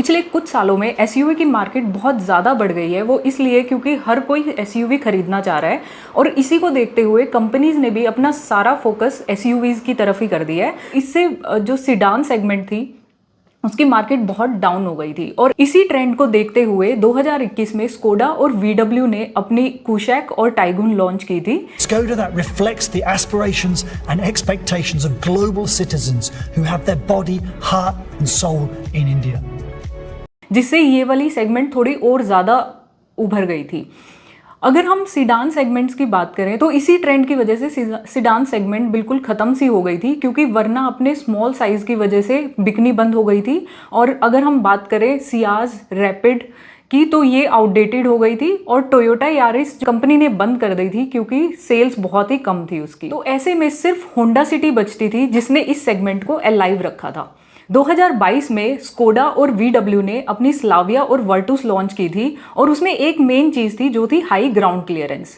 पिछले कुछ सालों में एसयूवी की मार्केट बहुत ज़्यादा बढ़ गई है। वो इसलिए क्योंकि हर कोई एसयूवी खरीदना चाह रहा है और इसी को देखते हुए कंपनीज ने भी अपना सारा फोकस एसयूवीज़ की तरफ ही कर दिया है। इससे जो सिडान सेगमेंट थी उसकी मार्केट बहुत डाउन हो गई थी और इसी ट्रेंड को देखते हुए 2021 में स्कोडा और VW ने अपनी कुशैक और टाइगुन लॉन्च की थी। Skoda that reflects the aspirations and expectations of global citizens who have their body, heart and soul in India. जिससे ये वाली सेगमेंट थोड़ी और ज़्यादा उभर गई थी। अगर हम सिडान सेगमेंट्स की बात करें तो इसी ट्रेंड की वजह से सिडान सेगमेंट बिल्कुल ख़त्म सी हो गई थी, क्योंकि वरना अपने स्मॉल साइज़ की वजह से बिकनी बंद हो गई थी। और अगर हम बात करें सियाज, रैपिड की, तो ये आउटडेटेड हो गई थी और टोयोटा यारिस कंपनी ने बंद कर दी थी क्योंकि सेल्स बहुत ही कम थी उसकी। तो ऐसे में सिर्फ होंडा सिटी बचती थी जिसने इस सेगमेंट को अलाइव रखा था। 2022 में स्कोडा और VW ने अपनी स्लाविया और वर्टुस लॉन्च की थी और उसमें एक मेन चीज़ थी जो थी हाई ग्राउंड क्लियरेंस।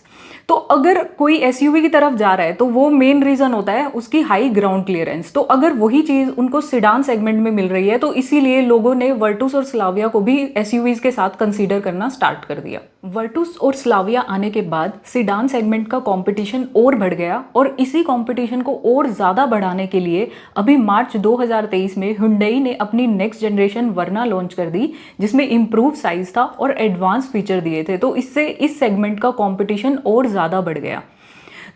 तो अगर कोई एसयूवी की तरफ जा रहा है तो वो मेन रीज़न होता है उसकी हाई ग्राउंड क्लियरेंस। तो अगर वही चीज़ उनको सिडान सेगमेंट में मिल रही है तो इसीलिए लोगों ने वर्टुस और स्लाविया को भी एसयूवीज़ के साथ कंसीडर करना स्टार्ट कर दिया। वर्टुस और स्लाविया आने के बाद सिडान सेगमेंट का कंपटीशन और बढ़ गया और इसी कंपटीशन को और ज़्यादा बढ़ाने के लिए अभी मार्च 2023 में हुंडई ने अपनी नेक्स्ट जनरेशन वर्ना लॉन्च कर दी, जिसमें इम्प्रूव साइज था और एडवांस फीचर दिए थे। तो इससे इस सेगमेंट का कंपटीशन और ज़्यादा बढ़ गया।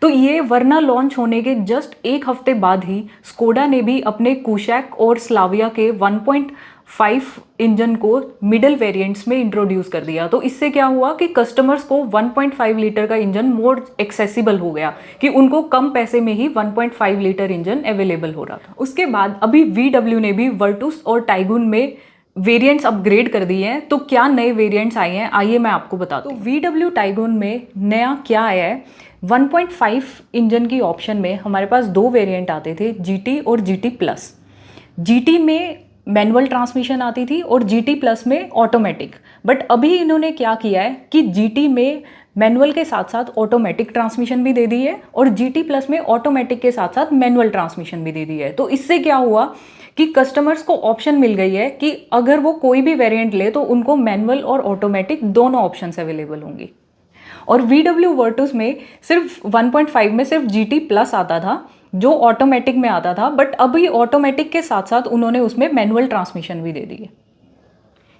तो ये वर्ना लॉन्च होने के जस्ट एक हफ्ते बाद ही स्कोडा ने भी अपने कुशैक और स्लाविया के 1.5 इंजन को मिडल वेरिएंट्स में इंट्रोड्यूस कर दिया। तो इससे क्या हुआ कि कस्टमर्स को 1.5 लीटर का इंजन मोर एक्सेसिबल हो गया, कि उनको कम पैसे में ही 1.5 लीटर इंजन अवेलेबल हो रहा था। उसके बाद अभी VW ने भी वर्टुस और टाइगुन में वेरिएंट्स अपग्रेड कर दिए हैं। तो क्या नए वेरिएंट्स आए हैं, आइए मैं आपको बताता हूँ। तो VW टाइगुन में नया क्या आया है, 1.5 इंजन की ऑप्शन में हमारे पास दो वेरिएंट आते थे, GT और GT प्लस। GT में मैनुअल ट्रांसमिशन आती थी और GT प्लस में ऑटोमेटिक। बट अभी इन्होंने क्या किया है कि GT में मैनुअल के साथ साथ ऑटोमेटिक ट्रांसमिशन भी दे दी है और GT प्लस में ऑटोमेटिक के साथ साथ मैनुअल ट्रांसमिशन भी दे दी है। तो इससे क्या हुआ कि कस्टमर्स को ऑप्शन मिल गई है कि अगर वो कोई भी वेरिएंट ले तो उनको मैनुअल और ऑटोमेटिक दोनों ऑप्शंस अवेलेबल होंगी। और VW वर्टुस में सिर्फ 1.5 में सिर्फ GT प्लस आता था जो ऑटोमेटिक में आता था, बट अभी ऑटोमेटिक के साथ साथ उन्होंने उसमें मैनुअल ट्रांसमिशन भी दे दी है।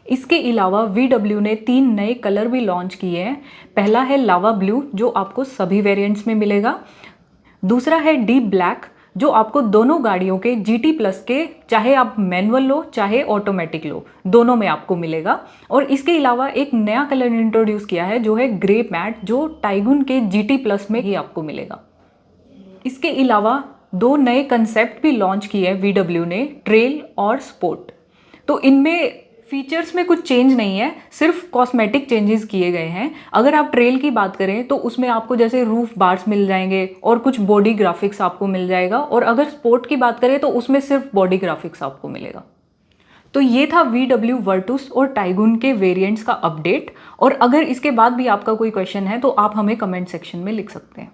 इसके अलावा VW ने 3 नए कलर भी लॉन्च किए हैं। पहला है लावा ब्लू जो आपको सभी वेरिएंट्स में मिलेगा। दूसरा है डीप ब्लैक जो आपको दोनों गाड़ियों के GT प्लस के, चाहे आप मैनुअल लो चाहे ऑटोमेटिक लो, दोनों में आपको मिलेगा। और इसके अलावा एक नया कलर इंट्रोड्यूस किया है जो है ग्रे मैट, जो टाइगुन के GT प्लस में ही आपको मिलेगा। इसके अलावा 2 नए कंसेप्ट भी लॉन्च किए हैं VW ने, ट्रेल और स्पोर्ट। तो इनमें फीचर्स में कुछ चेंज नहीं है, सिर्फ कॉस्मेटिक चेंजेस किए गए हैं। अगर आप ट्रेल की बात करें तो उसमें आपको जैसे रूफ बार्स मिल जाएंगे और कुछ बॉडी ग्राफिक्स आपको मिल जाएगा, और अगर स्पोर्ट की बात करें तो उसमें सिर्फ बॉडी ग्राफिक्स आपको मिलेगा। तो ये था VW वर्टुस और टाइगुन के वेरिएंट्स का अपडेट। और अगर इसके बाद भी आपका कोई क्वेश्चन है तो आप हमें कमेंट सेक्शन में लिख सकते हैं।